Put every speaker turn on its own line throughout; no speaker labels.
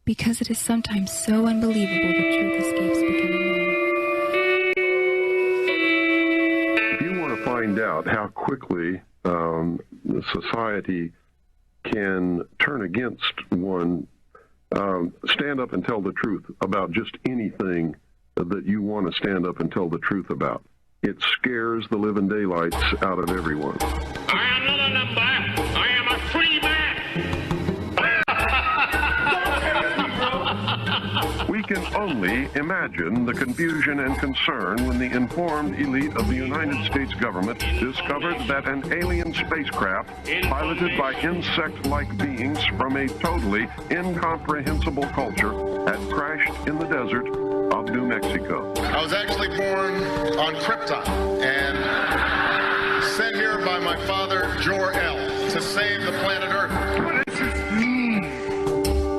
because it is sometimes so unbelievable the truth escapes becoming known.
If you want to find out how quickly society can turn against one, stand up and tell the truth about just anything that you want to stand up and tell the truth about. It scares the living daylights out of everyone.
I am not a number. I am a free man.
We can only imagine the confusion and concern when the informed elite of the United States government discovered that an alien spacecraft piloted by insect-like beings from a totally incomprehensible culture had crashed in the desert of New Mexico.
I was actually born on Krypton and sent here by my father, Jor-El, to save the planet Earth.
What does this mean?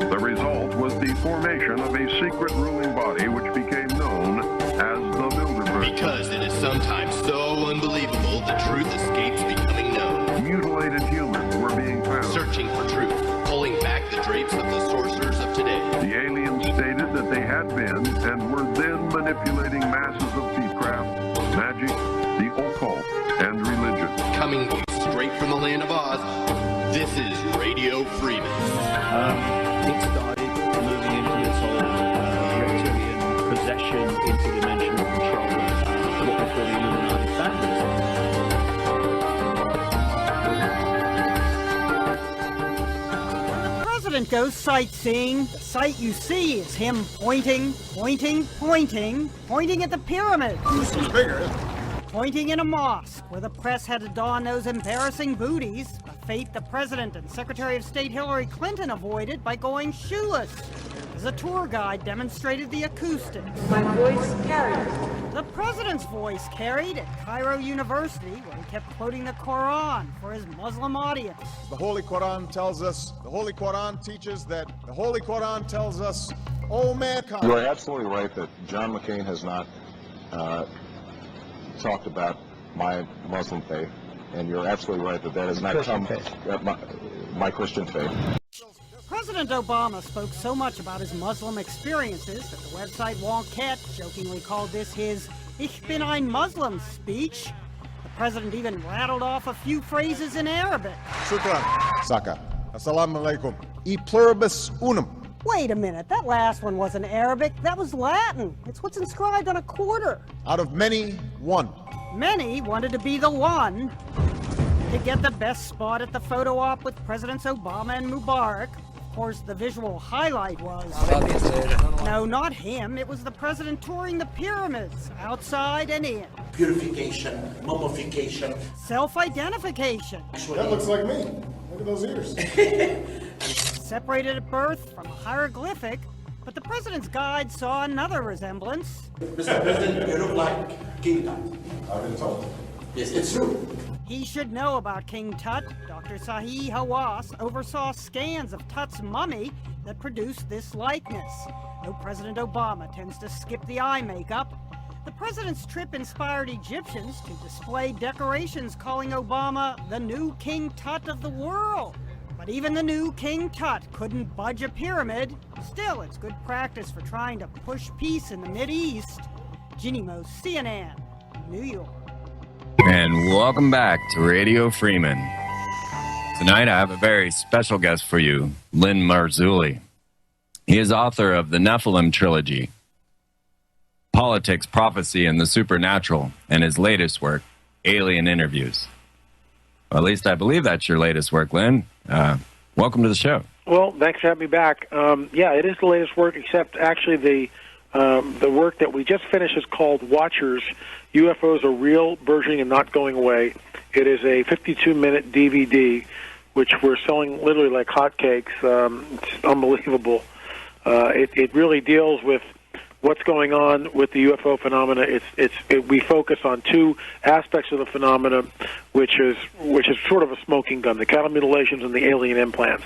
The result was the formation of a secret ruling body which became known as the Bilderberg.
Because it is sometimes so unbelievable, the truth escapes becoming known.
Mutilated humans were being found.
Searching for truth, pulling back the drapes of the sorcerers of today.
The aliens stated that they had been and were then manipulating masses of thiefcraft, magic, the occult, and religion.
Coming straight from the land of Oz, this is Radio Freeman.
It started moving into this whole reptilian possession, interdimensional control, what we call the Illuminati family.
The president goes sightseeing. The sight you see is him pointing at the pyramid.
This is bigger.
Pointing in a mosque where the press had to don those embarrassing booties, a fate the president and Secretary of State Hillary Clinton avoided by going shoeless, as a tour guide demonstrated the acoustics.
My voice carried.
The president's voice carried at Cairo University, where he kept quoting the Quran for his Muslim audience.
The Holy Quran tells us, the Holy Quran teaches that, the Holy Quran tells us, oh mankind.
You are absolutely right that John McCain has not talked about my Muslim faith, and you're absolutely right that that has not come my Christian faith.
President Obama spoke so much about his Muslim experiences that the website Wonket jokingly called this his Ich bin ein Muslim speech. The president even rattled off a few phrases in Arabic.
Shukran, Saka. Assalamu alaikum. E pluribus unum.
Wait a minute, that last one wasn't Arabic, that was Latin. It's what's inscribed on a quarter.
Out of many, one.
Many wanted to be the one to get the best spot at the photo op with Presidents Obama and Mubarak. Of course, the visual highlight was... No, not him. It was the president touring the pyramids, outside and in.
Purification, mummification.
Self-identification.
That looks like me. Look at those ears.
Separated at birth from a hieroglyphic, but the president's guide saw another resemblance.
Mr. President, you look like King Tut.
I've been told.
Yes, it's true.
He should know about King Tut. Dr. Sahi Hawass oversaw scans of Tut's mummy that produced this likeness. Though President Obama tends to skip the eye makeup, the president's trip inspired Egyptians to display decorations calling Obama the new King Tut of the world. But even the new King Tut couldn't budge a pyramid. Still, it's good practice for trying to push peace in the Mideast. Ginny Mo, CNN, New York.
And welcome back to Radio Freeman. Tonight I have a very special guest for you, Lynn Marzulli. He is author of the Nephilim trilogy, Politics, Prophecy, and the Supernatural, and his latest work, Alien Interviews. Well, at least I believe that's your latest work, Lynn. Welcome to the show.
Well, thanks for having me back. Yeah, it is the latest work, except actually the work that we just finished is called Watchers. UFOs are real, burgeoning, and not going away. It is a 52-minute DVD, which we're selling literally like hotcakes. It's unbelievable. It really deals with what's going on with the UFO phenomena. We focus on two aspects of the phenomena, which is sort of a smoking gun: the cattle mutilations and the alien implants.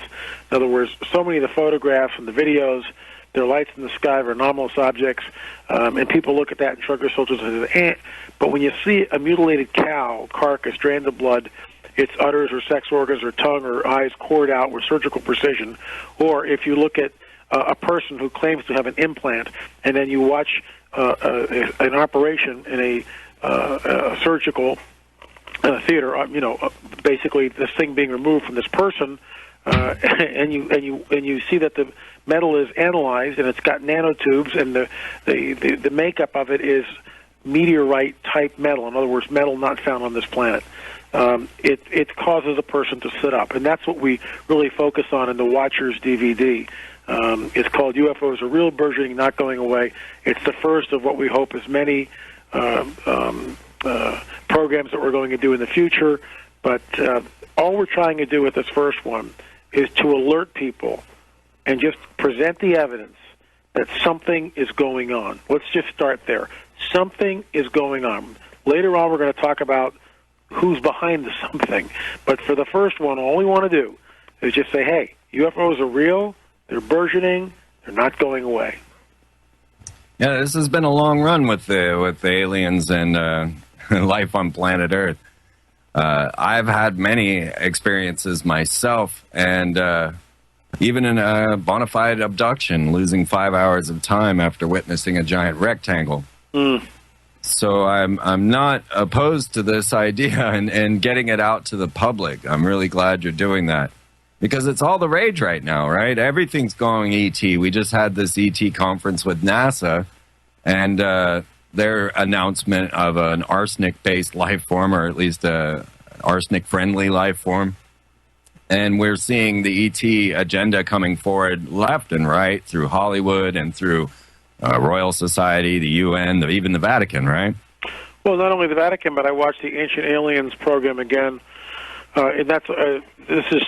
In other words, so many of the photographs and the videos, they're lights in the sky of anomalous objects, and people look at that and shrug their shoulders and say, eh. But when you see a mutilated cow carcass drained of blood, its udders or sex organs or tongue or eyes cored out with surgical precision, or if you look at a person who claims to have an implant, and then you watch an operation in a surgical theater, basically this thing being removed from this person, and you see that the metal is analyzed and it's got nanotubes, and the makeup of it is meteorite type metal. In other words, metal not found on this planet. It causes a person to sit up, and that's what we really focus on in the Watchers DVD. It's called UFOs Are Real, Burgeoning, Not Going Away. It's the first of what we hope is many programs that we're going to do in the future. But all we're trying to do with this first one is to alert people and just present the evidence that something is going on. Let's just start there. Something is going on. Later on, we're going to talk about who's behind the something. But for the first one, all we want to do is just say, hey, UFOs are real, they're burgeoning, they're not going away.
Yeah, this has been a long run with the aliens and life on planet Earth. I've had many experiences myself, and even in a bona fide abduction, losing 5 hours of time after witnessing a giant rectangle. So I'm not opposed to this idea and getting it out to the public. I'm really glad you're doing that, because it's all the rage right now, right? Everything's going ET. We just had this ET conference with NASA, and their announcement of an arsenic-based life form, or at least a arsenic-friendly life form. And we're seeing the ET agenda coming forward left and right through Hollywood and through Royal Society, the UN, even the Vatican, right?
Well, not only the Vatican, but I watched the Ancient Aliens program again, and that's this is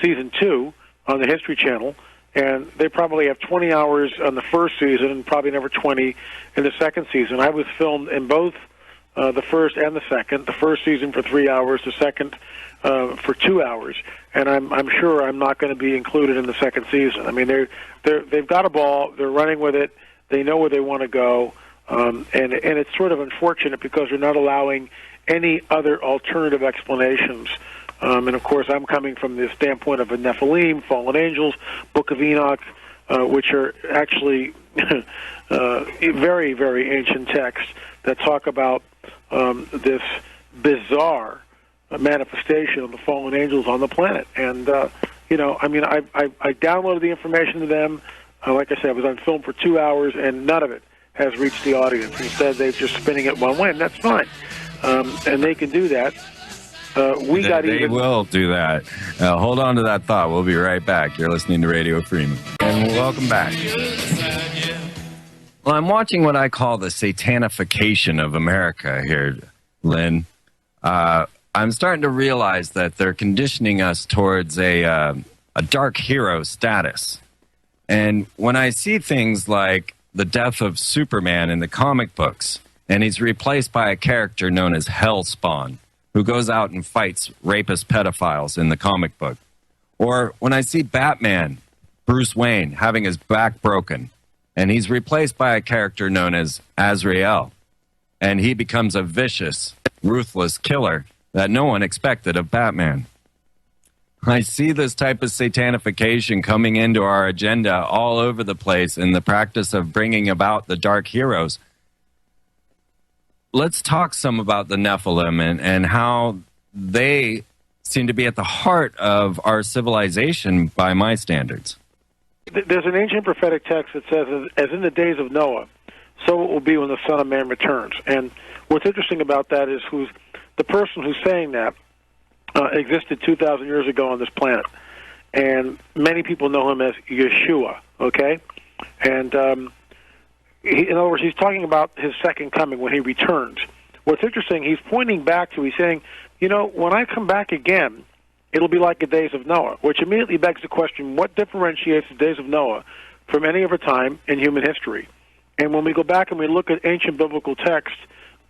season 2 on the History Channel, and they probably have 20 hours on the first season and probably never 20 in the second season. I was filmed in both the first and the second. The first season for 3 hours, the second for 2 hours, and I'm sure I'm not going to be included in the second season. I mean, they've got a ball, they're running with it. They know where they want to go, and it's sort of unfortunate because they're not allowing any other alternative explanations. And, of course, I'm coming from the standpoint of a Nephilim, fallen angels, Book of Enoch, which are actually very, very ancient texts that talk about this bizarre manifestation of the fallen angels on the planet. And, I downloaded the information to them. Like I said, I was on film for 2 hours, and none of it has reached the audience. Instead, they're just spinning it one way, and that's fine. And they can do that. They
will do that. Hold on to that thought. We'll be right back. You're listening to Radio Freeman. And welcome back. Well, I'm watching what I call the satanification of America here, Lynn. I'm starting to realize that they're conditioning us towards a dark hero status. And when I see things like the death of Superman in the comic books, and he's replaced by a character known as Hellspawn, who goes out and fights rapist pedophiles in the comic book. Or when I see Batman, Bruce Wayne, having his back broken, and he's replaced by a character known as Azrael, and he becomes a vicious, ruthless killer that no one expected of Batman. I see this type of satanification coming into our agenda all over the place in the practice of bringing about the dark heroes. Let's talk some about the Nephilim and how they seem to be at the heart of our civilization by my standards.
There's an ancient prophetic text that says, as in the days of Noah, so it will be when the Son of Man returns. And what's interesting about that is the person who's saying that existed 2,000 years ago on this planet. And many people know him as Yeshua, okay? And in other words, he's talking about his second coming when he returns. What's interesting, he's pointing back to, he's saying, when I come back again, it'll be like the days of Noah, which immediately begs the question, what differentiates the days of Noah from any other time in human history? And when we go back and we look at ancient biblical texts,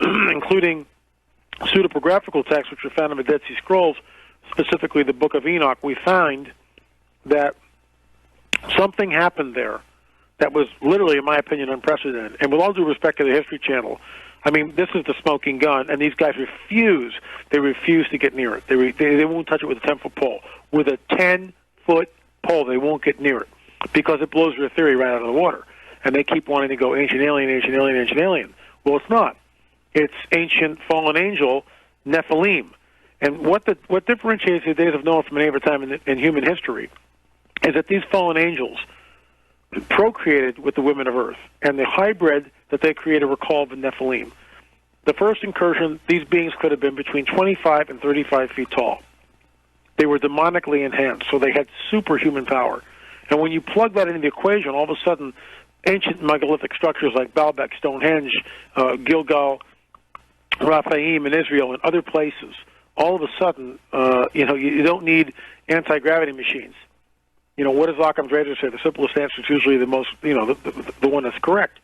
including pseudepigraphical texts, which are found in the Dead Sea Scrolls, specifically the Book of Enoch, we find that something happened there that was literally, in my opinion, unprecedented. And with all due respect to the History Channel, I mean, this is the smoking gun, and these guys refuse. They refuse to get near it. They won't touch it with a 10-foot pole. With a 10-foot pole, they won't get near it. because it blows their theory right out of the water. And they keep wanting to go ancient alien, ancient alien, ancient alien. Well, it's not. It's ancient fallen angel Nephilim. And what differentiates the days of Noah from any other time in human history is that these fallen angels procreated with the women of Earth, and the hybrid that they created were called the Nephilim. The first incursion, these beings could have been between 25 and 35 feet tall. They were demonically enhanced, so they had superhuman power. And when you plug that into the equation, all of a sudden, ancient megalithic structures like Baalbek, Stonehenge, Gilgal, Raphaim in Israel, and other places, all of a sudden, you don't need anti-gravity machines. What does Occam's razor say? The simplest answer is usually the most, the one that's correct.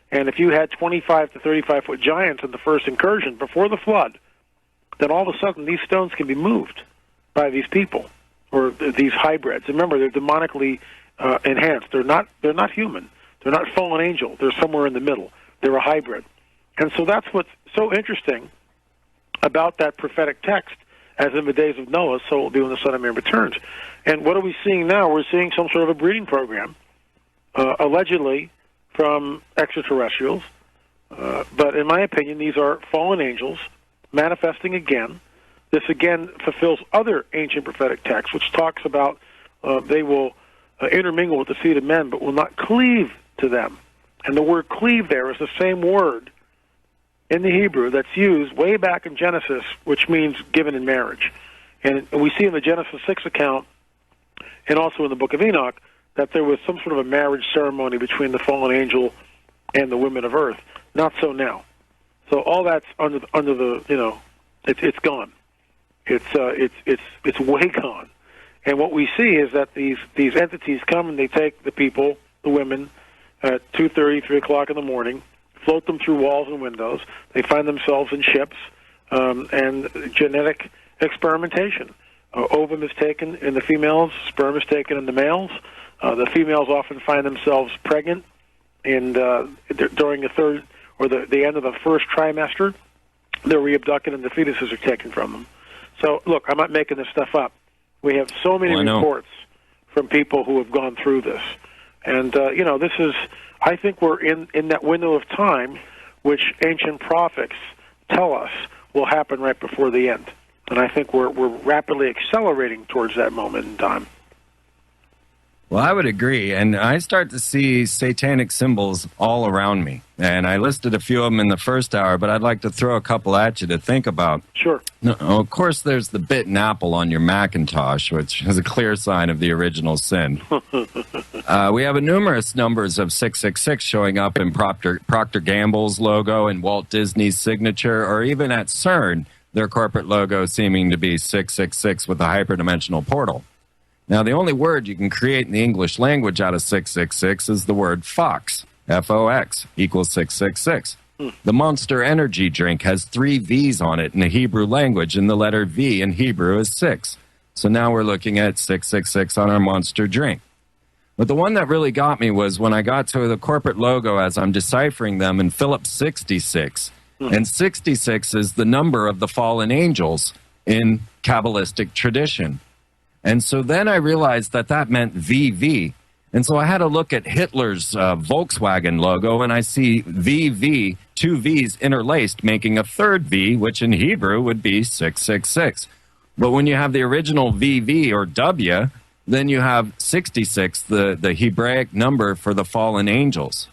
And if you had 25 to 35-foot giants in the first incursion before the flood, then all of a sudden these stones can be moved by these people or these hybrids. Remember, they're demonically enhanced. They're not human. They're not fallen angel. They're somewhere in the middle. They're a hybrid. And so that's what's so interesting about that prophetic text, as in the days of Noah, so it will be when the Son of Man returns. And what are we seeing now? We're seeing some sort of a breeding program, allegedly from extraterrestrials. But in my opinion, these are fallen angels manifesting again. This again fulfills other ancient prophetic texts, which talks about they will intermingle with the seed of men, but will not cleave to them. And the word cleave there is the same word in the Hebrew that's used way back in Genesis, which means given in marriage. And we see in the Genesis 6 account, and also in the book of Enoch, that there was some sort of a marriage ceremony between the fallen angel and the women of Earth. Not so now. So all that's under the it's gone. It's way gone. And what we see is that these entities come and they take the people, the women, at 2:30, 3 o'clock in the morning, float them through walls and windows. They find themselves in ships, and genetic experimentation. Ovum is taken in the females, sperm is taken in the males. The females often find themselves pregnant during the third or the end of the first trimester. They're re-abducted and the fetuses are taken from them. So, look, I'm not making this stuff up. We have so many reports from people who have gone through this. And, this is, I think we're in that window of time which ancient prophets tell us will happen right before the end. And I think we're rapidly accelerating towards that moment in time.
Well, I would agree, and I start to see satanic symbols all around me. And I listed a few of them in the first hour, but I'd like to throw a couple at you to think about.
Sure.
No, of course, there's the bitten apple on your Macintosh, which is a clear sign of the original sin. We have numerous numbers of 666 showing up in Procter Gamble's logo and Walt Disney's signature, or even at CERN, their corporate logo seeming to be 666 with a hyperdimensional portal. Now, the only word you can create in the English language out of 666 is the word fox, F-O-X, equals 666. The Monster Energy drink has 3 V's on it in the Hebrew language, and the letter V in Hebrew is 6. So now we're looking at 666 on our Monster drink. But the one that really got me was when I got to the corporate logo as I'm deciphering them in Phillips 66. And 66 is the number of the fallen angels in Kabbalistic tradition. And so then I realized that meant VV. And so I had to look at Hitler's Volkswagen logo, and I see VV, 2 V's interlaced, making a third V, which in Hebrew would be 666. But when you have the original VV or W, then you have 66, the Hebraic number for the fallen angels.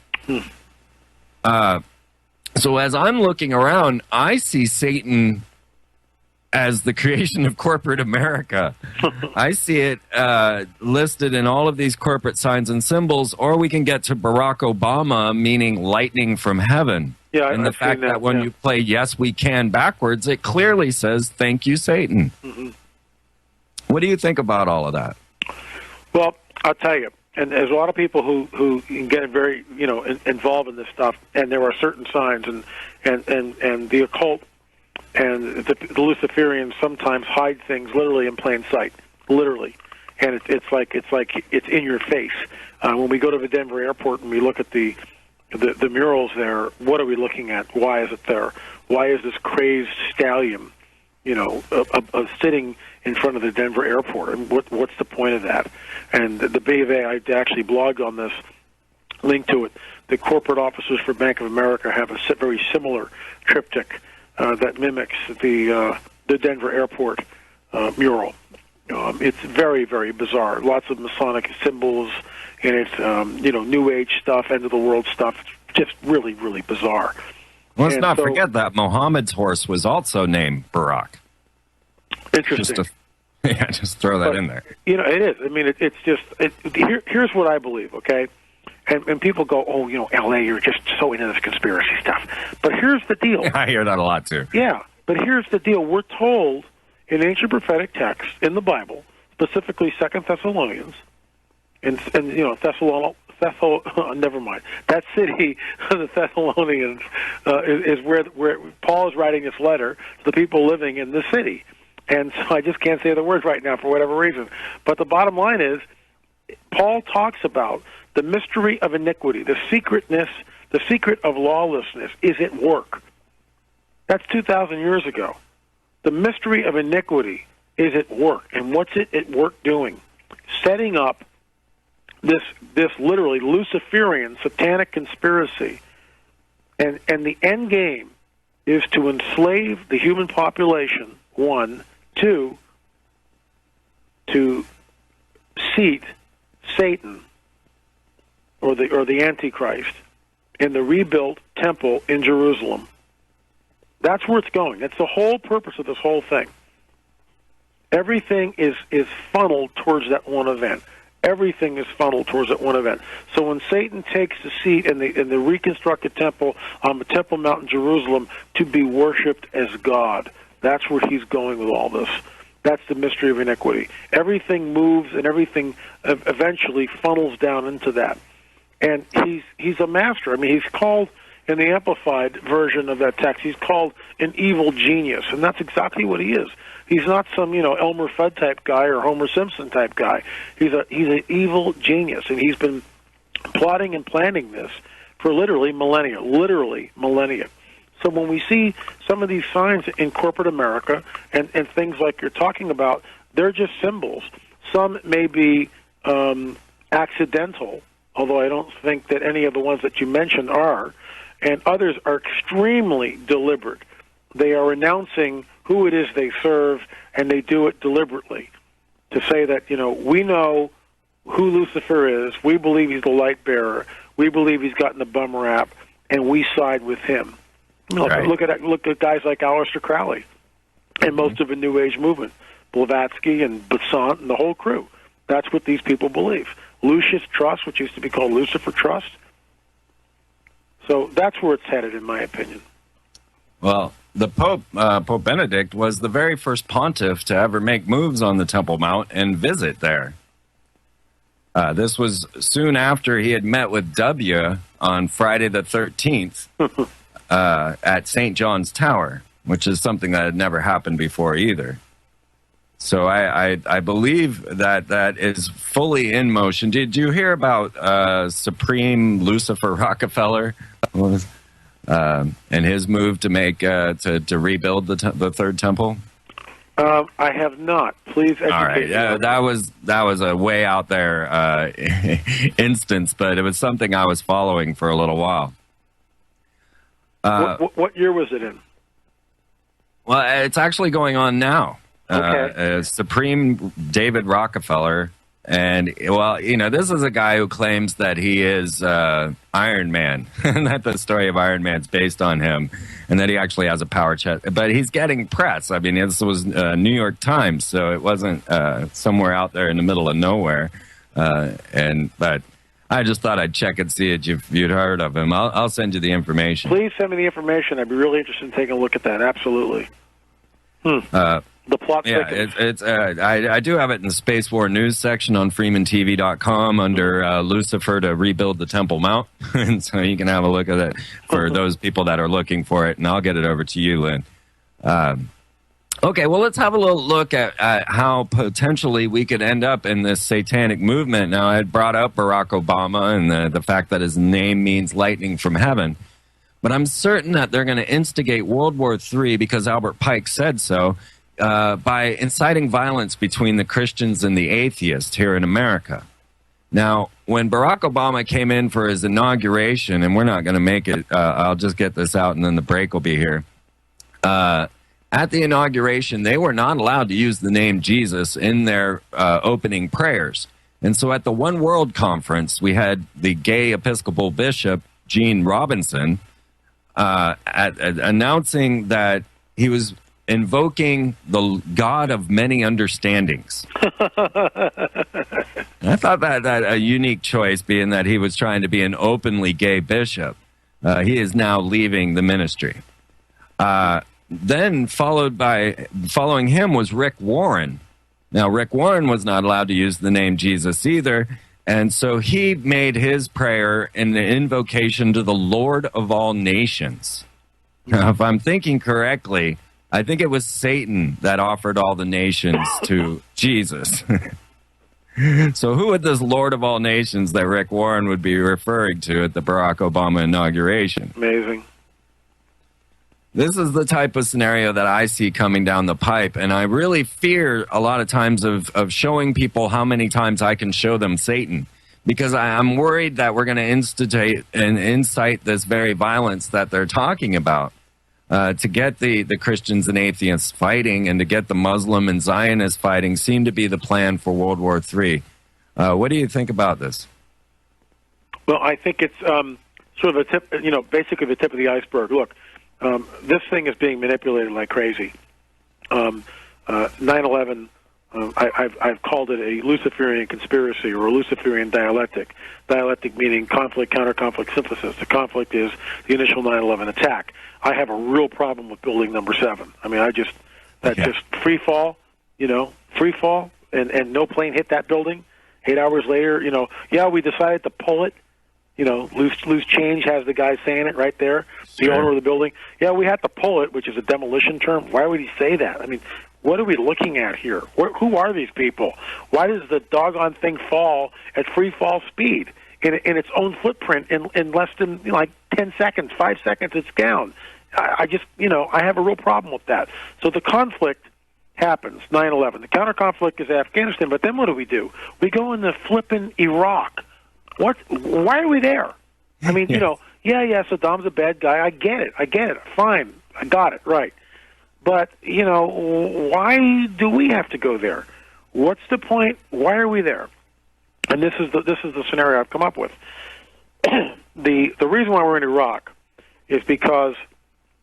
So as I'm looking around, I see Satan as the creation of corporate America. I see it listed in all of these corporate signs and symbols, or we can get to Barack Obama, meaning lightning from heaven.
Yeah,
and the fact that when you play Yes We Can backwards, it clearly says, thank you, Satan. What do you think about all of that?
Well, I'll tell you, and there's a lot of people who get very, involved in this stuff, and there are certain signs, and the occult and the Luciferians sometimes hide things literally in plain sight, literally, and it's like it's in your face. When we go to the Denver airport and we look at the murals there, what are we looking at? Why is it there? Why is this crazed stallion sitting in front of the Denver airport. And what's the point of that? And the B of A, I actually blogged on this, link to it. The corporate officers for Bank of America have a very similar triptych that mimics the Denver airport mural. It's very, very bizarre. Lots of Masonic symbols in it, New Age stuff, end of the world stuff. It's just really, really bizarre.
Let's not forget that Muhammad's horse was also named Barack.
Interesting.
Just throw that in there.
It is. I mean, it's just... Here's what I believe, okay? And people go, oh, L.A., you're just so into this conspiracy stuff. But here's the deal.
I hear that a lot, too.
Yeah, but here's the deal. We're told in ancient prophetic texts in the Bible, specifically 2 Thessalonians, and never mind. That city, the Thessalonians, is where Paul is writing this letter to the people living in the city. And so I just can't say the words right now for whatever reason. But the bottom line is, Paul talks about the mystery of iniquity, the secret of lawlessness is at work. That's 2,000 years ago. The mystery of iniquity is at work. And what's it at work doing? Setting up this literally Luciferian satanic conspiracy. And the end game is to enslave the human population, 1, 2, to seat Satan or the Antichrist in the rebuilt temple in Jerusalem. That's where it's going. That's the whole purpose of this whole thing. Everything is funneled towards that one event. Everything is funneled towards that one event. So when Satan takes the seat in the reconstructed temple on the Temple Mount in Jerusalem to be worshipped as God, that's where he's going with all this. That's the mystery of iniquity. Everything moves and everything eventually funnels down into that. And he's a master. I mean, he's called, in the amplified version of that text, he's called an evil genius, and that's exactly what he is. He's not some, Elmer Fudd type guy or Homer Simpson type guy. He's an evil genius, and he's been plotting and planning this for literally millennia. So when we see some of these signs in corporate America and things like you're talking about, they're just symbols. Some may be accidental, although I don't think that any of the ones that you mentioned are, and others are extremely deliberate. They are announcing who it is they serve, and they do it deliberately to say that, we know who Lucifer is, we believe he's the light bearer, we believe he's gotten the bum rap, and we side with him. Right. Look at guys like Aleister Crowley and most of the New Age movement, Blavatsky and Besant and the whole crew. That's what these people believe. Lucius Trust, which used to be called Lucifer Trust. So that's where it's headed, in my opinion.
Well, the Pope Benedict, was the very first pontiff to ever make moves on the Temple Mount and visit there. This was soon after he had met with W on Friday the 13th at St. John's Tower, which is something that had never happened before either. So I believe that is fully in motion. Did you hear about Supreme Lucifer Rockefeller and his move to make to rebuild the third temple?
I have not. Please educate me.
All right. Yeah, that was a way out there instance, but it was something I was following for a little while.
What year was it in?
Well, it's actually going on now.
Okay.
Supreme David Rockefeller. And, well, this is a guy who claims that he is Iron Man, and that the story of Iron Man's based on him, and that he actually has a power chest. But he's getting press. I mean, this was New York Times, so it wasn't somewhere out there in the middle of nowhere. But I just thought I'd check and see if you'd heard of him. I'll send you the information.
Please send me the information. I'd be really interested in taking a look at that. Absolutely. The plot thickens.
It's I do have it in the Space War News section on FreemanTV.com under Lucifer to rebuild the Temple Mount, and so you can have a look at it for those people that are looking for it, and I'll get it over to you, Lynn. Okay, well, let's have a little look at how potentially we could end up in this satanic movement. Now, I had brought up Barack Obama and the fact that his name means lightning from heaven. but I'm certain that they're going to instigate World War III because Albert Pike said so, by inciting violence between the Christians and the atheists here in America. Now, when Barack Obama came in for his inauguration, and we're not going to make it, I'll just get this out and then the break will be here. At the inauguration, they were not allowed to use the name Jesus in their opening prayers. And so at the One World Conference, we had the gay Episcopal Bishop, Gene Robinson, announcing that he was invoking the God of many understandings. I thought that a unique choice, being that he was trying to be an openly gay bishop. He is now leaving the ministry. Then following him was Rick Warren. Now, Rick Warren was not allowed to use the name Jesus either, and so he made his prayer in the invocation to the Lord of all nations. Now, if I'm thinking correctly, I think it was Satan that offered all the nations to Jesus. So who would this Lord of all nations that Rick Warren would be referring to at the Barack Obama inauguration?
Amazing.
This is the type of scenario that I see coming down the pipe, and I really fear a lot of times of showing people how many times I can show them Satan, because I'm worried that we're going to instigate and incite this very violence that they're talking about to get the Christians and atheists fighting, and to get the Muslim and Zionist fighting seem to be the plan for World War III. What do you think about this?
Well, I think it's sort of a tip, basically the tip of the iceberg. Look, this thing is being manipulated like crazy. 9/11, I've called it a Luciferian conspiracy or a Luciferian dialectic. Dialectic meaning conflict, counter-conflict, synthesis. The conflict is the initial 9/11 attack. I have a real problem with building number 7. I mean, just free fall, free fall, and no plane hit that building. 8 hours later, we decided to pull it. Loose change has the guy saying it right there, the owner of the building. Yeah, we had to pull it, which is a demolition term. Why would he say that? I mean, what are we looking at here? Who are these people? Why does the doggone thing fall at free fall speed in its own footprint in less than 10 seconds, 5 seconds? It's down. I have a real problem with that. So the conflict happens, 9/11. The counter-conflict is Afghanistan, but then what do? We go into flipping Iraq. Why are we there? I mean, Saddam's a bad guy. I get it. Fine. I got it. Right. But, why do we have to go there? What's the point? Why are we there? And this is the scenario I've come up with. The reason why we're in Iraq is because,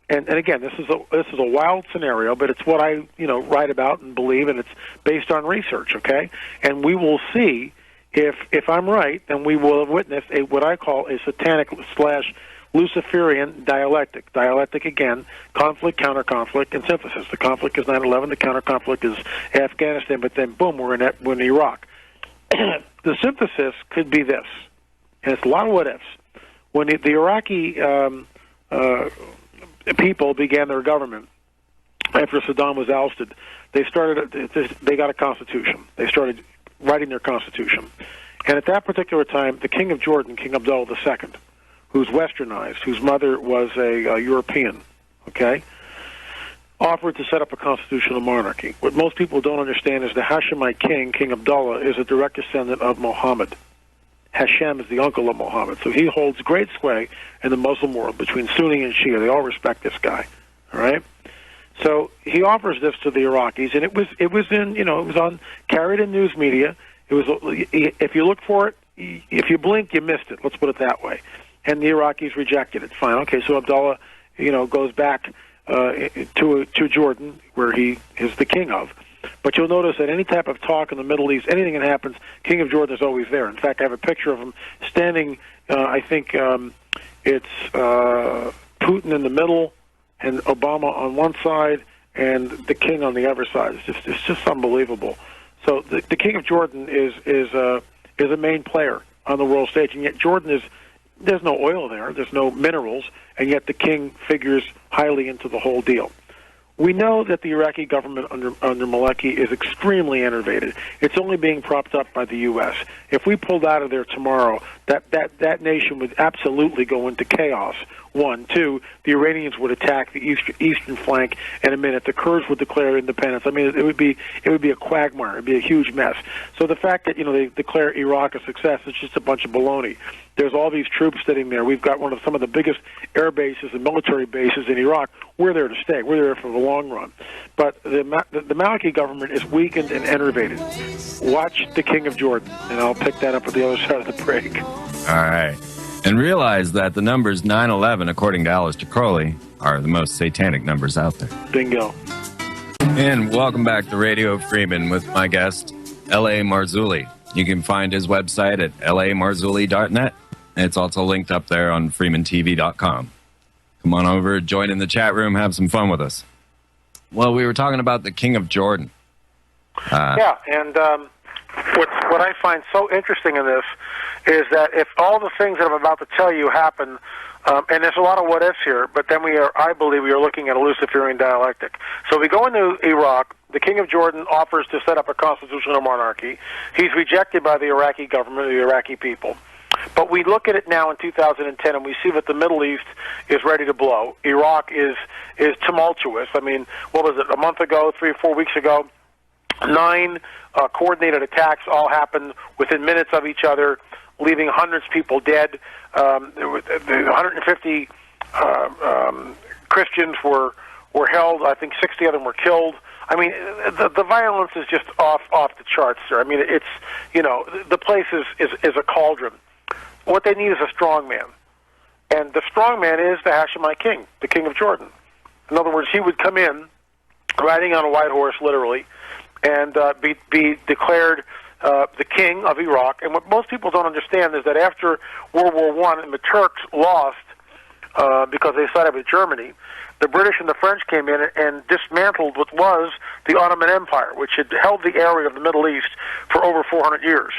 and again, this is a wild scenario, but it's what I, write about and believe, and it's based on research, okay? And we will see if I'm right, then we will have witnessed what I call a satanic / Luciferian dialectic. Dialectic, again, conflict, counter-conflict, and synthesis. The conflict is 9/11, the counter-conflict is Afghanistan, but then, boom, we're in Iraq. The synthesis could be this, and it's a lot of what-ifs. When the Iraqi people began their government, after Saddam was ousted, they got a constitution. They started writing their constitution. And at that particular time, the King of Jordan, King Abdullah II, who's westernized, whose mother was a European, okay, offered to set up a constitutional monarchy. What most people don't understand is the Hashemite king, King Abdullah, is a direct descendant of Muhammad. Hashem is the uncle of Muhammad. So he holds great sway in the Muslim world between Sunni and Shia. They all respect this guy, all right? So he offers this to the Iraqis, and it was carried in news media. It was, if you look for it, if you blink, you missed it. Let's put it that way. And the Iraqis rejected it. Fine, okay. So Abdullah, goes back to Jordan, where he is the king of. But you'll notice that any type of talk in the Middle East, anything that happens, King of Jordan is always there. In fact, I have a picture of him standing. I think it's Putin in the middle, and Obama on one side, and the king on the other side. It's just unbelievable. So the King of Jordan is a main player on the world stage, and yet there's no oil there, there's no minerals, and yet the king figures highly into the whole deal. We know that the Iraqi government under Maliki is extremely enervated. It's only being propped up by the U.S. If we pulled out of there tomorrow, that nation would absolutely go into chaos. One. Two, the Iranians would attack the eastern flank in a minute. The Kurds would declare independence. I mean, it would be a quagmire. It would be a huge mess. So the fact that, they declare Iraq a success is just a bunch of baloney. There's all these troops sitting there. We've got some of the biggest air bases and military bases in Iraq. We're there to stay. We're there for the long run. But the Maliki government is weakened and enervated. Watch The King of Jordan, and I'll pick that up at the other side of the break.
All right. And realize that the numbers 9/11, according to Aleister Crowley, are the most satanic numbers out there.
Bingo.
And welcome back to Radio Freeman with my guest, L.A. Marzulli. You can find his website at lamarzulli.net. It's also linked up there on freemantv.com. Come on over, join in the chat room, have some fun with us. Well, we were talking about the King of Jordan.
Yeah, and what I find so interesting in this is that if all the things that I'm about to tell you happen, and there's a lot of what-ifs here, but then I believe we are looking at a Luciferian dialectic. So we go into Iraq. The King of Jordan offers to set up a constitutional monarchy. He's rejected by the Iraqi government, the Iraqi people. But we look at it now in 2010, and we see that the Middle East is ready to blow. Iraq is tumultuous. I mean, what was it, a month ago, 3 or 4 weeks ago? 9 coordinated attacks all happened within minutes of each other, leaving hundreds of people dead. 150 Christians were held. I think 60 of them were killed. I mean, the violence is just off the charts, sir. I mean, it's, the place is a cauldron. What they need is a strong man. And the strong man is the Hashemite king, the King of Jordan. In other words, he would come in riding on a white horse, literally, and be declared the king of Iraq. And what most people don't understand is that after World War I and the Turks lost because they sided with Germany, the British and the French came in and dismantled what was the Ottoman Empire, which had held the area of the Middle East for over 400 years.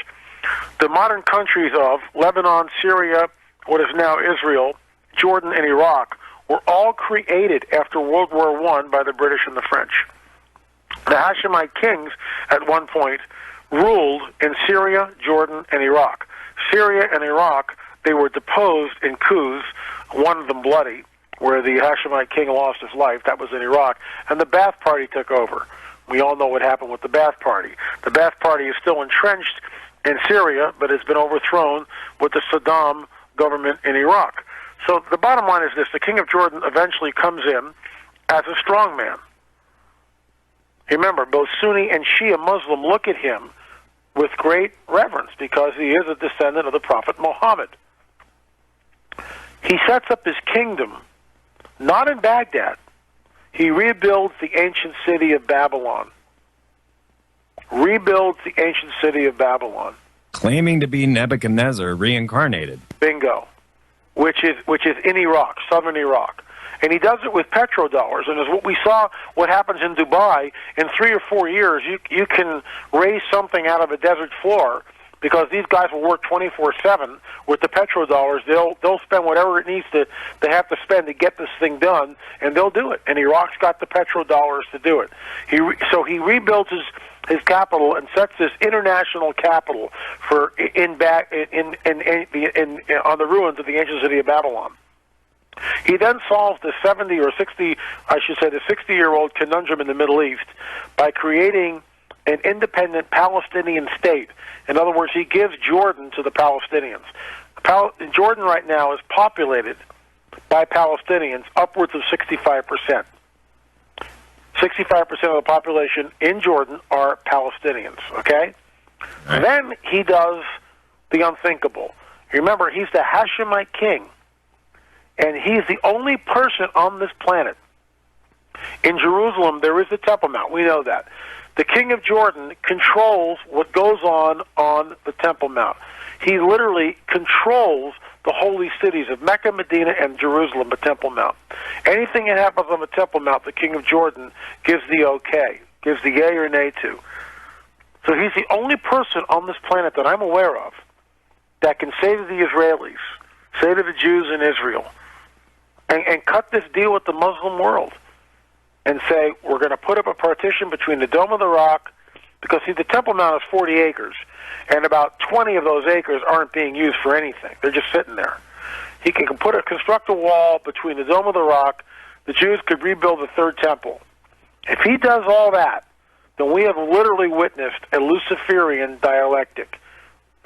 The modern countries of Lebanon, Syria, what is now Israel, Jordan, and Iraq were all created after World War I by the British and the French. The Hashemite kings, at one point, ruled in Syria, Jordan, and Iraq. Syria and Iraq, they were deposed in coups, one of them bloody, where the Hashemite king lost his life. That was in Iraq. And the Ba'ath Party took over. We all know what happened with the Ba'ath Party. The Ba'ath Party is still entrenched in Syria, but it's been overthrown with the Saddam government in Iraq. So the bottom line is this. The King of Jordan eventually comes in as a strong man. Remember, both Sunni and Shia Muslim look at him with great reverence because he is a descendant of the Prophet Muhammad. He sets up his kingdom not in Baghdad. He rebuilds the ancient city of Babylon. Rebuilds the ancient city of Babylon.
Claiming to be Nebuchadnezzar reincarnated.
Bingo. Which is in Iraq, southern Iraq. And he does it with petrodollars. And as what we saw, what happens in Dubai, in 3 or 4 years, you can raise something out of a desert floor because these guys will work 24/7 with the petrodollars. They'll spend whatever it needs to they have to spend to get this thing done, and they'll do it. And Iraq's got the petrodollars to do it. So he rebuilds his capital and sets this international capital for on the ruins of the ancient city of Babylon. He then solves the 60-year-old conundrum in the Middle East by creating an independent Palestinian state. In other words, he gives Jordan to the Palestinians. Jordan right now is populated by Palestinians upwards of 65%. 65% of the population in Jordan are Palestinians, okay? Right. Then he does the unthinkable. Remember, he's the Hashemite king, and he's the only person on this planet. In Jerusalem, there is the Temple Mount. We know that. The King of Jordan controls what goes on the Temple Mount. He literally controls the holy cities of Mecca, Medina, and Jerusalem, the Temple Mount. Anything that happens on the Temple Mount, the King of Jordan gives the okay, gives the yay or nay to. So he's the only person on this planet that I'm aware of that can say to the Israelis, say to the Jews in Israel, and cut this deal with the Muslim world, and say, we're going to put up a partition between the Dome of the Rock, because, see, the Temple Mount is 40 acres, and about 20 of those acres aren't being used for anything. They're just sitting there. He can construct a wall between the Dome of the Rock. The Jews could rebuild the third temple. If he does all that, then we have literally witnessed a Luciferian dialectic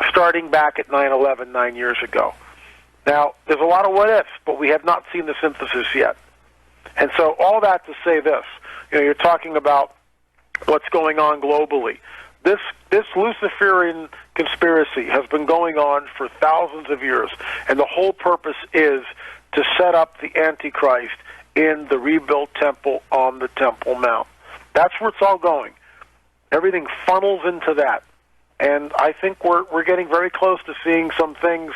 starting back at 9/11 9 years ago. Now, there's a lot of what-ifs, but we have not seen the synthesis yet. And so all that to say this, you're talking about what's going on globally. This Luciferian conspiracy has been going on for thousands of years, and the whole purpose is to set up the Antichrist in the rebuilt temple on the Temple Mount. That's where it's all going. Everything funnels into that. And I think we're getting very close to seeing some things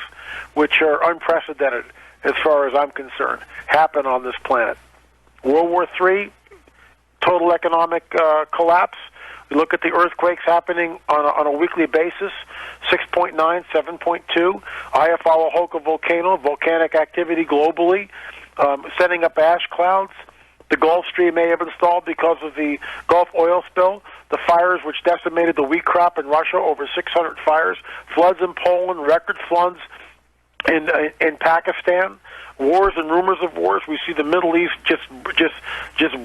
which are unprecedented, as far as I'm concerned, happen on this planet. World War III, total economic collapse. We look at the earthquakes happening on a weekly basis, 6.9, 7.2. Ayafawahoka volcano, volcanic activity globally, setting up ash clouds. The Gulf Stream may have been stalled because of the Gulf oil spill. The fires which decimated the wheat crop in Russia, over 600 fires. Floods in Poland, record floods in Pakistan. Wars and rumors of wars. We see the Middle East just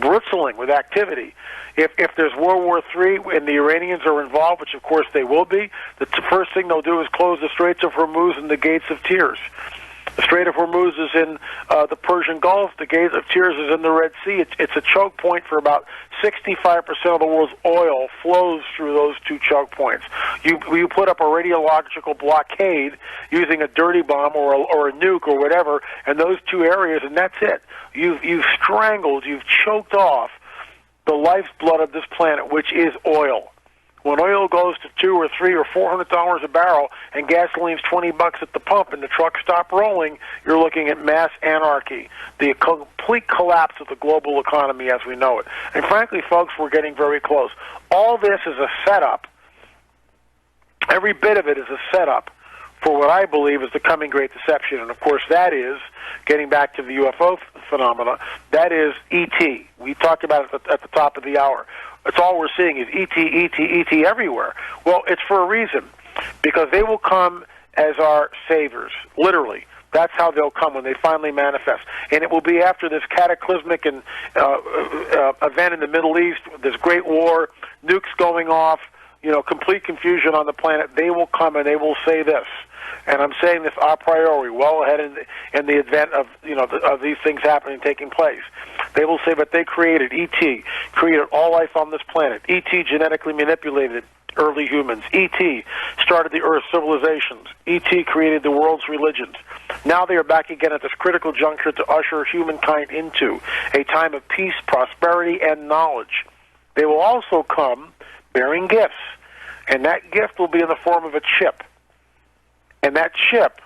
bristling with activity. If there's World War III and the Iranians are involved, which of course they will be, the first thing they'll do is close the Straits of Hormuz and the Gates of Tears. The Strait of Hormuz is in the Persian Gulf. The Gate of Tears is in the Red Sea. It's a choke point for about 65% of the world's oil flows through those two choke points. You put up a radiological blockade using a dirty bomb or a nuke or whatever, and those two areas, and that's it. You've strangled, you've choked off the lifeblood of this planet, which is oil. When oil goes to $200 or $300 or $400 a barrel and gasoline's $20 at the pump and the trucks stop rolling, you're looking at mass anarchy, the complete collapse of the global economy as we know it. And frankly, folks, we're getting very close. All this is a setup. Every bit of it is a setup for what I believe is the coming great deception. And, of course, that is, getting back to the UFO phenomena, that is E.T. We talked about it at the top of the hour. It's all we're seeing is E.T., E.T., E.T. everywhere. Well, it's for a reason, because they will come as our saviors, literally. That's how they'll come when they finally manifest. And it will be after this cataclysmic and event in the Middle East, this great war, nukes going off, complete confusion on the planet. They will come and they will say this. And I'm saying this a priori, well ahead in the event of of these things happening, taking place. They will say that they created E.T., created all life on this planet. E.T. genetically manipulated early humans. E.T. started the Earth's civilizations. E.T. created the world's religions. Now they are back again at this critical juncture to usher humankind into a time of peace, prosperity, and knowledge. They will also come bearing gifts, and that gift will be in the form of a chip. And that chip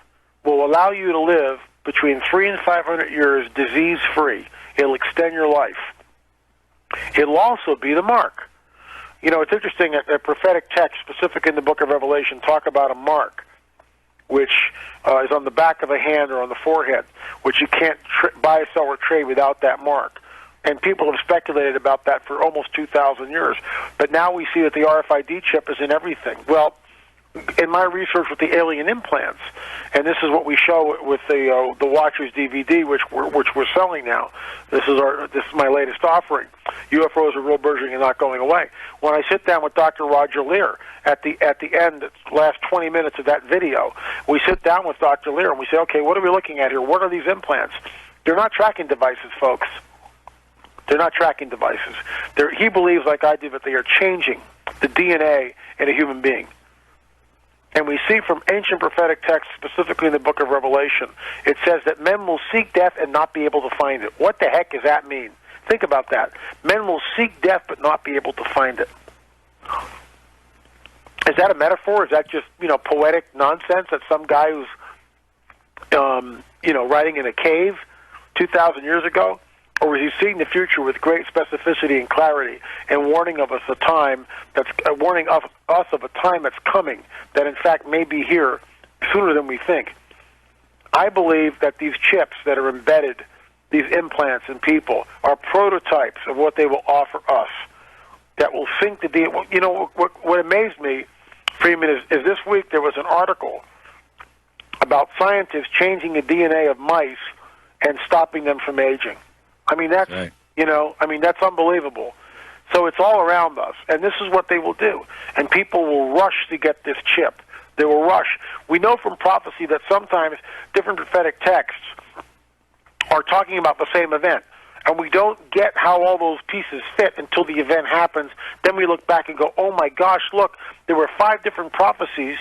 will allow you to live between 300 and 500 years disease-free. It'll extend your life. It'll also be the mark. It's interesting that the prophetic text, specific in the book of Revelation, talk about a mark, which is on the back of a hand or on the forehead, which you can't buy, sell, or trade without that mark. And people have speculated about that for almost 2,000 years. But now we see that the RFID chip is in everything. Well, in my research with the alien implants, and this is what we show with the Watchers DVD, which we're selling now. This is my latest offering. UFOs are real, burgeoning, and not going away. When I sit down with Dr. Roger Lear at the end, the last 20 minutes of that video, we sit down with Dr. Lear and we say, okay, what are we looking at here? What are these implants? They're not tracking devices, folks. They're not tracking devices. He believes, like I do, that they are changing the DNA in a human being. And we see from ancient prophetic texts, specifically in the book of Revelation, it says that men will seek death and not be able to find it. What the heck does that mean? Think about that. Men will seek death but not be able to find it. Is that a metaphor? Is that just, poetic nonsense that some guy who's, writing in a cave 2,000 years ago? Or is he seeing the future with great specificity and clarity and warning of us of a time that's coming that in fact may be here sooner than we think? I believe that these chips that are embedded these implants in people are prototypes of what they will offer us that will think to be, you know, what amazed me, Freeman, is this week there was an article about scientists changing the DNA of mice and stopping them from aging. I mean, that's, right. You know, I mean, that's unbelievable. So it's all around us, and this is what they will do. And people will rush to get this chip. They will rush. We know from prophecy that sometimes different prophetic texts are talking about the same event, and we don't get how all those pieces fit until the event happens. Then we look back and go, oh my gosh, look, there were 5 different prophecies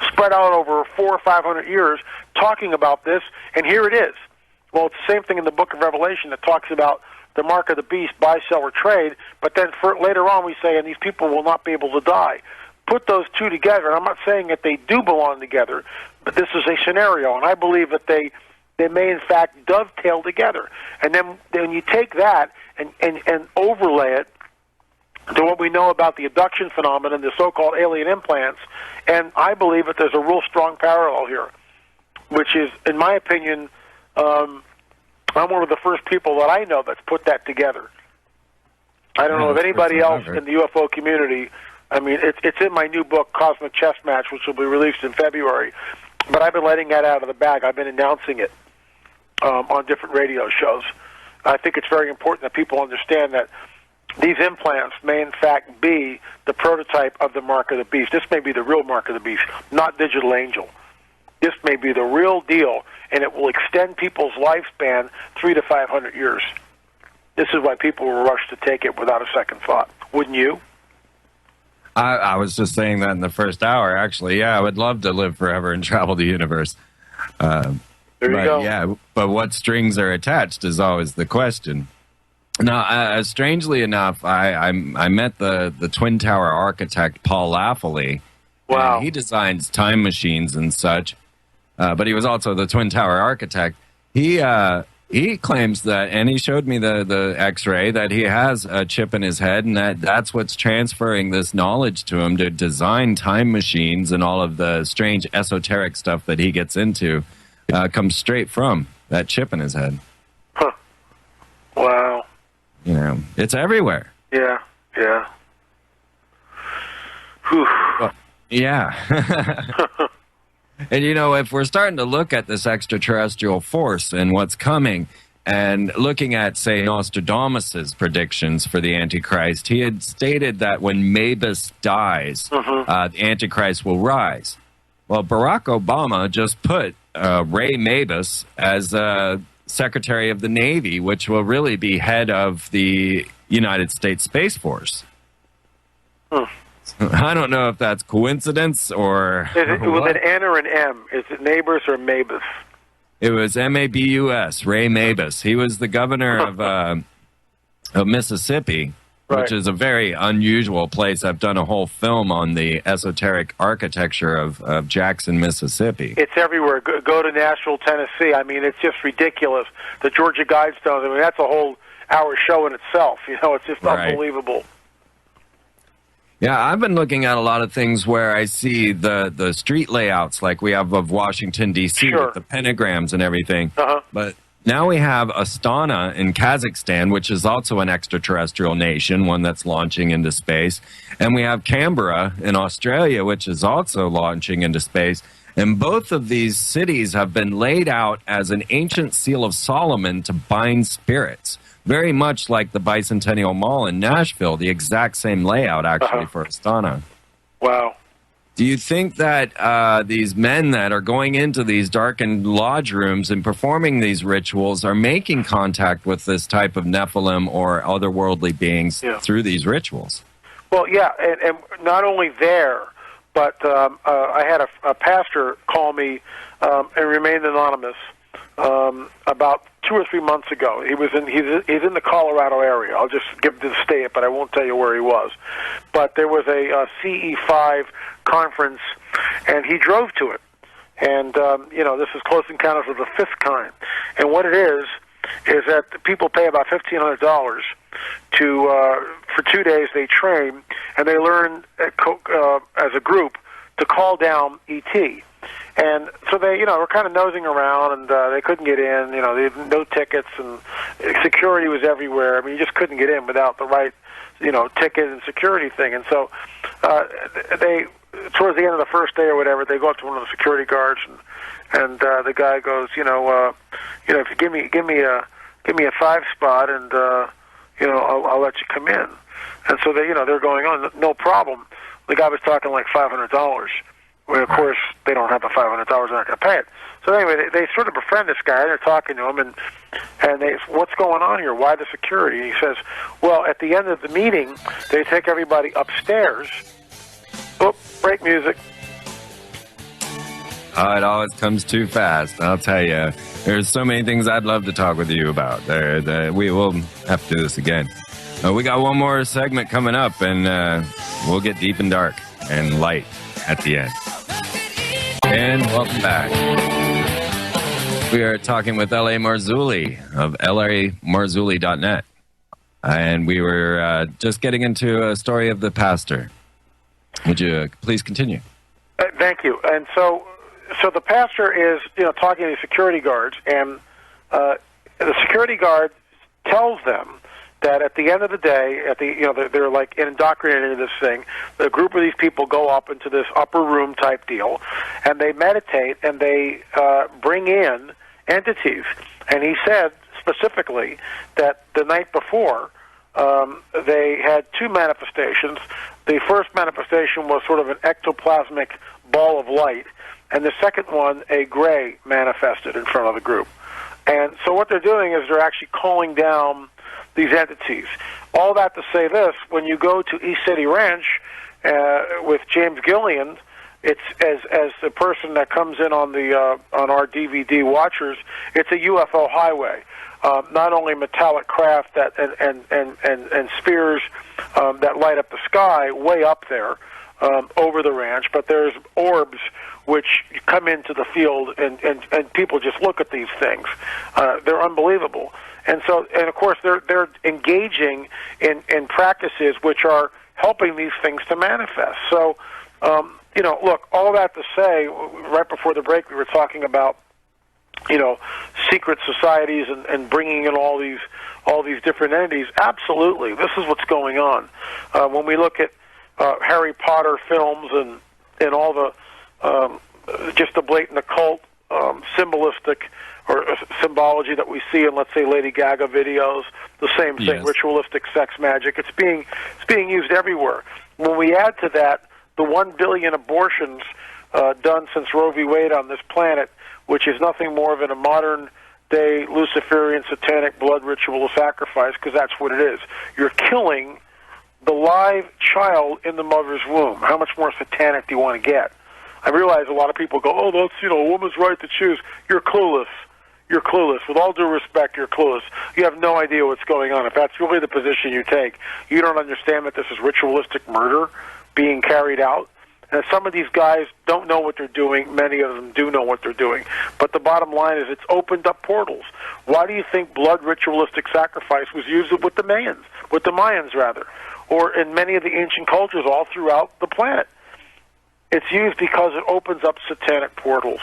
spread out over 400 or 500 years talking about this, and here it is. Well, it's the same thing in the book of Revelation that talks about the mark of the beast, buy, sell, or trade, but then later on we say, and these people will not be able to die. Put those two together, and I'm not saying that they do belong together, but this is a scenario, and I believe that they may in fact dovetail together. And then you take that and overlay it to what we know about the abduction phenomenon, the so-called alien implants, and I believe that there's a real strong parallel here, which is, in my opinion, I'm one of the first people that I know that's put that together. I don't know if anybody else in the UFO community. I mean, it's in my new book, Cosmic Chess Match, which will be released in February, but I've been letting that out of the bag. I've been announcing it on different radio shows. I think it's very important that people understand that these implants may in fact be the prototype of the mark of the beast. This may be the real mark of the beast, not digital angel. This may be the real deal, and it will extend people's lifespan 300 to 500 years. This is why people will rush to take it without a second thought. Wouldn't you?
I was just saying that in the first hour, actually. Yeah, I would love to live forever and travel the universe.
There you go.
Yeah, but what strings are attached is always the question. Now, strangely enough, I met the Twin Tower architect, Paul Laffoley.
Wow.
He designs time machines and such, but he was also the Twin Tower architect. He claims that, and he showed me the X-ray, that he has a chip in his head, and that's what's transferring this knowledge to him to design time machines, and all of the strange esoteric stuff that he gets into comes straight from that chip in his head.
Huh. Wow.
You know, it's everywhere.
Yeah, yeah. Whew.
Well, yeah. And, you know, if we're starting to look at this extraterrestrial force and what's coming, and looking at, say, Nostradamus's predictions for the Antichrist, he had stated that when Mabus dies, the Antichrist will rise. Well, Barack Obama just put Ray Mabus as Secretary of the Navy, which will really be head of the United States Space Force. I don't know if that's coincidence or...
Was it N or an M? Is it Neighbors or Mabus?
It was M-A-B-U-S, Ray Mabus. He was the governor of Mississippi, which is a very unusual place. I've done a whole film on the esoteric architecture of Jackson, Mississippi.
It's everywhere. Go to Nashville, Tennessee. I mean, it's just ridiculous. The Georgia Guidestones, I mean, that's a whole hour show in itself. You know, it's just unbelievable.
Yeah, I've been looking at a lot of things where I see the street layouts like we have of Washington, D.C. with the pentagrams and everything. But now we have Astana in Kazakhstan, which is also an extraterrestrial nation, one that's launching into space. And we have Canberra in Australia, which is also launching into space. And both of these cities have been laid out as an ancient seal of Solomon to bind spirits. Very much like the Bicentennial Mall in Nashville, the exact same layout, actually, for Astana.
Wow.
Do you think that these men that are going into these darkened lodge rooms and performing these rituals are making contact with this type of Nephilim or otherworldly beings through these rituals?
Well, yeah, and not only there, but I had a pastor call me and remained anonymous about 2 or 3 months ago. He's in the Colorado area. I'll just give the state, but I won't tell you where he was. But there was a CE5 conference, and he drove to it. And you know, this is Close Encounters of the Fifth Kind. And what it is that people pay about $1,500 to for 2 days. They train and they learn as a group to call down ET. And so they, were kind of nosing around, and they couldn't get in. They had no tickets, and security was everywhere. I mean, you just couldn't get in without the right, ticket and security thing. And so they, towards the end of the first day or whatever, they go up to one of the security guards, and the guy goes, if you give me a 5 spot, and I'll let you come in. And so they're going on, no problem. The guy was talking like $500. Well, of course, they don't have the $500. They're not going to pay it. So anyway, they sort of befriend this guy. They're talking to him, and they, what's going on here? Why the security? And he says, well, at the end of the meeting, they take everybody upstairs. Oop, break music.
Oh, it always comes too fast. I'll tell you, there's so many things I'd love to talk with you about. We will have to do this again. We got one more segment coming up, and we'll get deep and dark and light at the end. And welcome back. We are talking with L.A. Marzulli of LAMarzulli.net. And we were just getting into a story of the pastor. Would you please continue?
Thank you. And so the pastor is, talking to the security guards, and the security guard tells them that at the end of the day, they're like indoctrinated into this thing. The group of these people go up into this upper room type deal, and they meditate, and they bring in entities. And he said specifically that the night before, they had 2 manifestations. The first manifestation was sort of an ectoplasmic ball of light, and the second one, a gray, manifested in front of the group. And so what they're doing is they're actually calling down these entities. All that to say this, when you go to East City Ranch with James Gillian, it's as the person that comes in on our DVD watchers, it's a UFO highway. Not only metallic craft that and spheres that light up the sky way up there over the ranch, but there's orbs which come into the field, and people just look at these things. They're unbelievable. And so, and of course, they're engaging in practices which are helping these things to manifest. So, look, all that to say, right before the break, we were talking about, secret societies and bringing in all these different entities. Absolutely, this is what's going on. When we look at Harry Potter films and all the just the blatant occult symbolistic or symbology that we see in, let's say, Lady Gaga videos, the same thing, yes. Ritualistic sex magic. It's being used everywhere. When we add to that the 1 billion abortions done since Roe v. Wade on this planet, which is nothing more than a modern-day Luciferian satanic blood ritual sacrifice, because that's what it is. You're killing the live child in the mother's womb. How much more satanic do you want to get? I realize a lot of people go, oh, that's, a woman's right to choose. You're clueless. You're clueless. With all due respect, you're clueless. You have no idea what's going on. If that's really the position you take, you don't understand that this is ritualistic murder being carried out. And some of these guys don't know what they're doing. Many of them do know what they're doing. But the bottom line is it's opened up portals. Why do you think blood ritualistic sacrifice was used with the Mayans, rather, or in many of the ancient cultures all throughout the planet? It's used because it opens up satanic portals.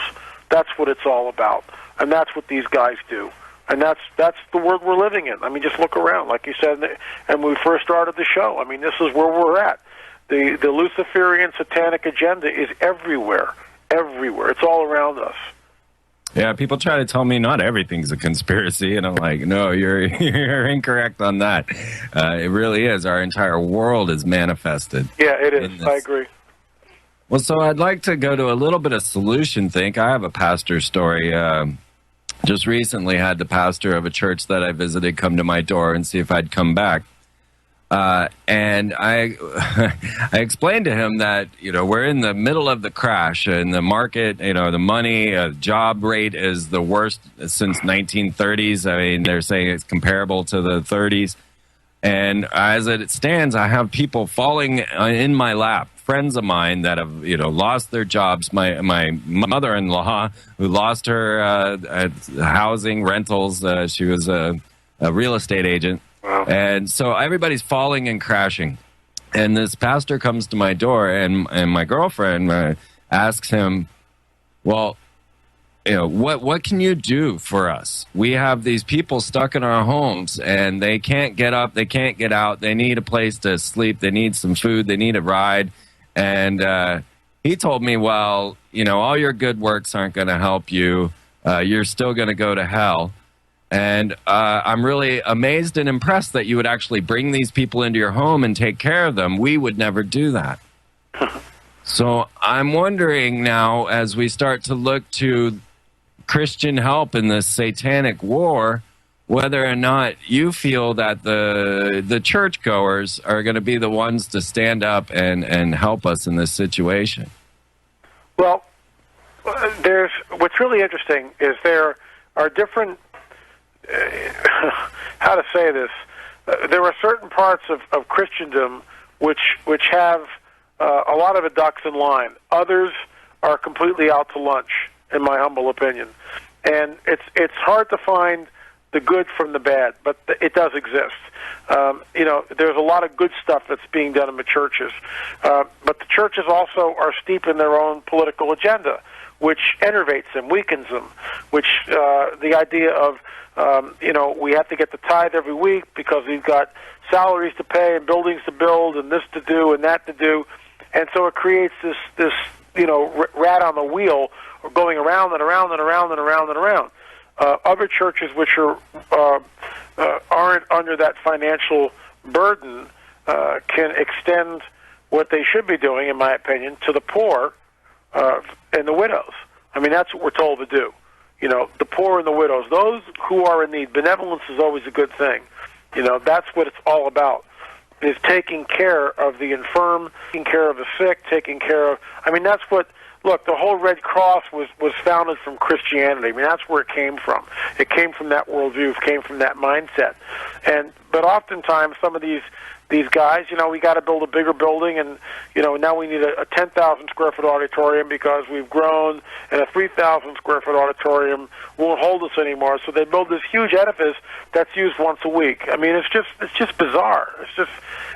That's what it's all about. And that's what these guys do. And that's the world we're living in. I mean, just look around, like you said, and when we first started the show. I mean, this is where we're at. The Luciferian satanic agenda is everywhere. Everywhere. It's all around us.
Yeah, people try to tell me not everything's a conspiracy, and I'm like, no, you're incorrect on that. It really is. Our entire world is manifested.
Yeah, it is. I agree.
Well, so I'd like to go to a little bit of solution think. I have a pastor story. Just recently had the pastor of a church that I visited come to my door and see if I'd come back. And I explained to him that, we're in the middle of the crash and the market, the money, job rate is the worst since 1930s. I mean, they're saying it's comparable to the 30s. And as it stands, I have people falling in my lap, friends of mine that have, lost their jobs. My mother-in-law, who lost her housing rentals. She was a real estate agent.
Wow.
And so everybody's falling and crashing. And this pastor comes to my door, and my girlfriend asks him, Well, what can you do for us? We have these people stuck in our homes, and they can't get up, they can't get out. They need a place to sleep. They need some food. They need a ride. And he told me, well, all your good works aren't going to help you. You're still going to go to hell. And I'm really amazed and impressed that you would actually bring these people into your home and take care of them. We would never do that. So I'm wondering now, as we start to look to Christian help in this satanic war, whether or not you feel that the churchgoers are going to be the ones to stand up and help us in this situation.
Well, what's really interesting is there are different, how to say this, there are certain parts of Christendom which have a lot of the ducks in line. Others are completely out to lunch, in my humble opinion. And it's hard to find the good from the bad, but it does exist. There's a lot of good stuff that's being done in the churches. But the churches also are steep in their own political agenda, which enervates them, weakens them, which the idea of, we have to get the tithe every week because we've got salaries to pay and buildings to build and this to do and that to do. And so it creates this rat on the wheel going around and around and around and around and around. Other churches which aren't under that financial burden can extend what they should be doing, in my opinion, to the poor and the widows. I mean, that's what we're told to do. The poor and the widows, those who are in need. Benevolence is always a good thing. That's what it's all about, is taking care of the infirm, taking care of the sick, taking care of... I mean, that's what... Look, the whole Red Cross was founded from Christianity. I mean, that's where it came from. It came from that worldview. It came from that mindset. But oftentimes, some of these guys, we got to build a bigger building, and now we need a 10,000 square foot auditorium because we've grown, and a 3,000 square foot auditorium won't hold us anymore. So they build this huge edifice that's used once a week. I mean, it's just bizarre. It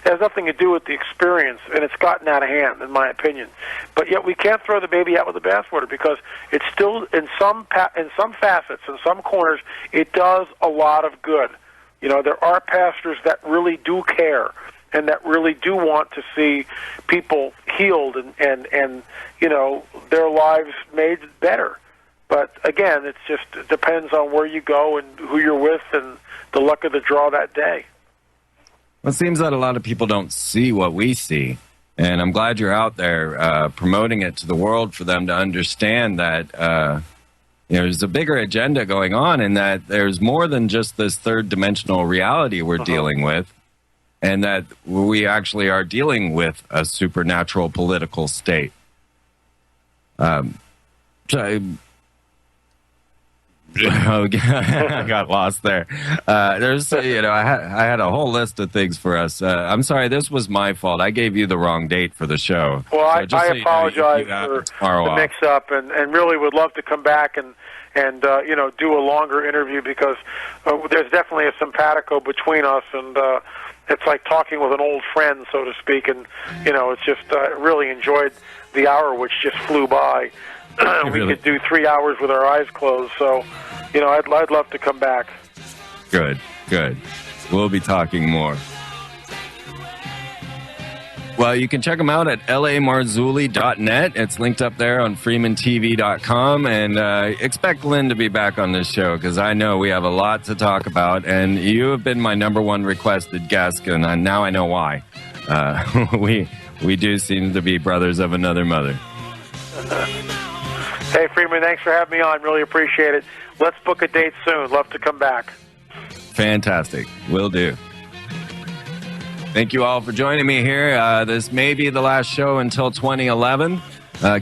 has nothing to do with the experience, and it's gotten out of hand, in my opinion. But yet we can't throw the baby out with the bathwater because it's still in some facets, in some corners, it does a lot of good. There are pastors that really do care and that really do want to see people healed and their lives made better. But again, it depends on where you go and who you're with and the luck of the draw that day.
Well, it seems that a lot of people don't see what we see. And I'm glad you're out there promoting it to the world for them to understand that there's a bigger agenda going on, and that there's more than just this third dimensional reality we're dealing with, and that we actually are dealing with a supernatural political state. I got lost there. There's, I had a whole list of things for us. I'm sorry, this was my fault. I gave you the wrong date for the show.
Well, I apologize for the mix-up, and really would love to come back and do a longer interview because there's definitely a simpatico between us, and it's like talking with an old friend, so to speak. And it's just really enjoyed the hour, which just flew by. We could do 3 hours with our eyes closed, so I'd love to come back.
Good. We'll be talking more. Well, you can check them out at lamarzulli.net. It's linked up there on freemantv.com, and expect Lynn to be back on this show because I know we have a lot to talk about, and you have been my #1 requested guest, and now I know why. We do seem to be brothers of another mother.
Hey, Freeman, thanks for having me on. Really appreciate it. Let's book a date soon. Love to come back.
Fantastic. Will do. Thank you all for joining me here. This may be the last show until 2011.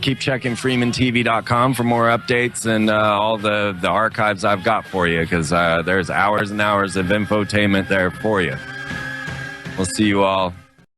Keep checking freemantv.com for more updates and all the archives I've got for you, because there's hours and hours of infotainment there for you. We'll see you all